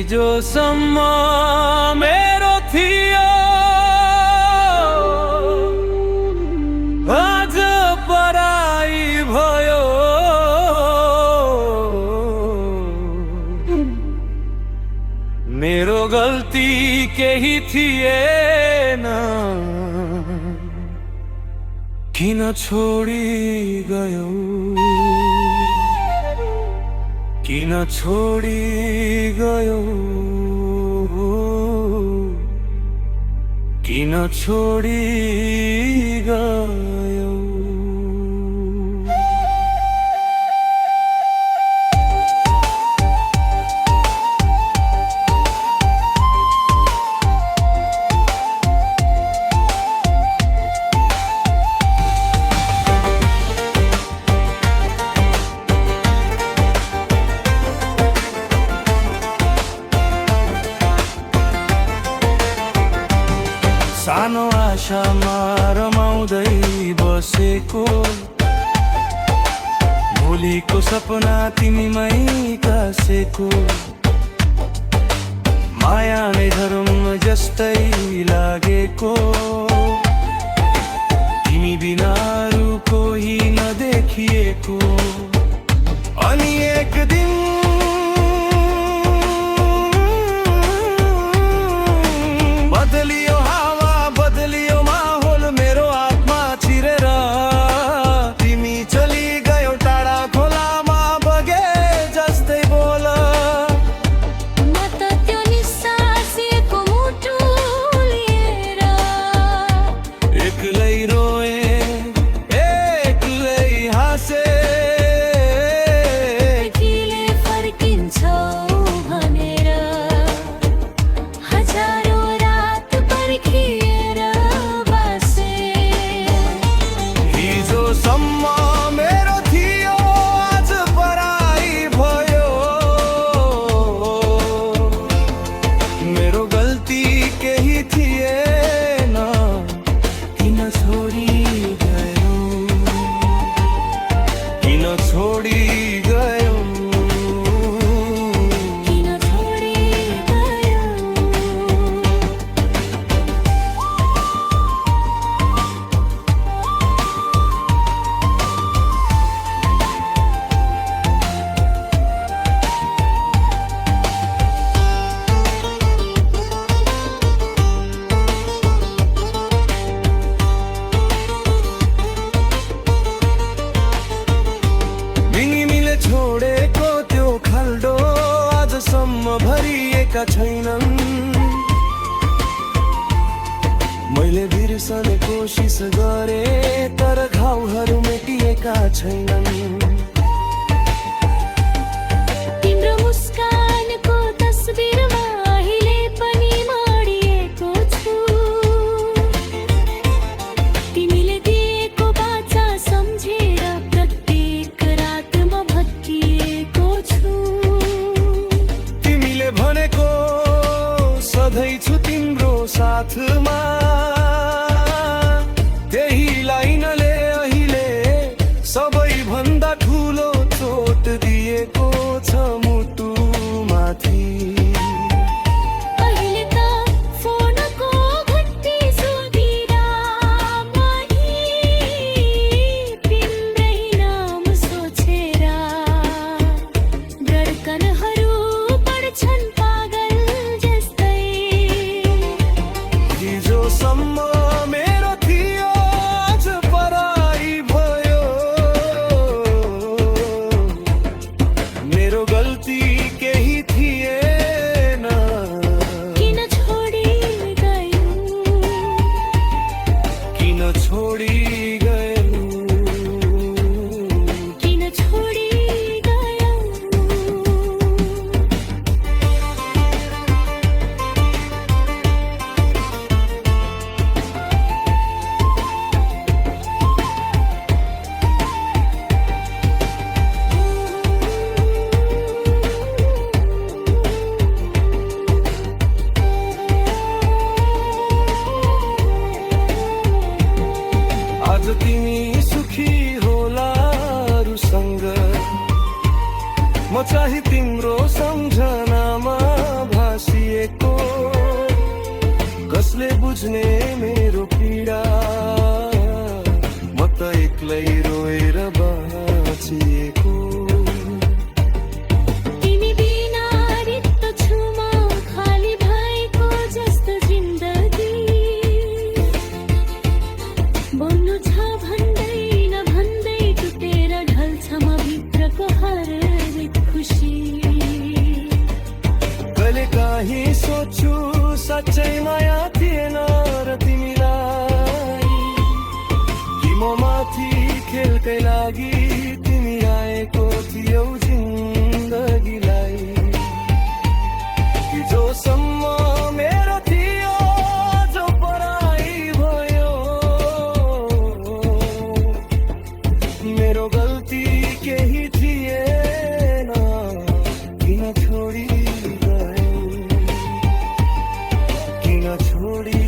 हिजोसम्म मेरो थियो आज पराई भयो। मेरो गल्ती केही थिएन, किन छोडी गयो, किन छोडी गयो, किन छोडी गयो। सानो आशामा रमाउँदै बसेको, भोलिको सपना तिमीमै कासेको, माया नै धर्म जस्तै लागेको, तिमी बिना अरू कोही नदेखिएको। अनि एक दिन बदलियो हावा, बदलियो माहौल, मेरो आत्मा चिरेर तिमी चली गयो टाढा खोलामा बगे जस्तै बोल। म त त्यो निसासिएको मुटु लिएर एक्लै रोए, एक्लै हाँसे, कहिले फर्किन्छौ भनेर हजारौँ रात पर्खिएर बसे। हिजोसम्म मेरो थियो आज पराई भयो। मेरो गल्ती केही थिएन, किन छोडी गयो, किन छोडी गयो, किन छोडी गयो। मिङमिले छोडेको त्यो खाल्डो आजसम्म भरिएका छैनन्। मैले बिर्सने कोसिस गरे तर घाउहरू मेटिएका छैनन्। तिम्रो मुस्कानको तस्बिरमा अहिले पनि मडिएको छु। तिमीले दिएको बाचा सम्झेर प्रत्येक रात म भत्किएको छु। तिमीले भनेको सधैँ छु तिम्रो साथमा, त्यही लाइनले अहिले सबैभन्दा ठुलो चोट दिएको छ मुटुमाथि। अहिले त फोनको घन्टी सुनिरा तिम्रै नाम सोचेर धड्कनहरू बढ्छन् पागल जस्तै। हिजोसम्म मेरो थियो आज पराई भयो। मेरो गल्ती केही थिएन, किन छोडी गयो, किन छोडी गयो, किन छोडी गयो। आज तिमी सुखी होला अरूसँग, म चाहिँ तिम्रो सम्झनामा छु साँच्चै माया थिएन र तिमीलाई कि म माथि खेलकै लागि तिमी आएको थियौ जिन्दगीलाई जोसम्म मेरो थियो जो पराई भयो मेरो गल्ती केही थिएन किन छोडी गयो किन छोडी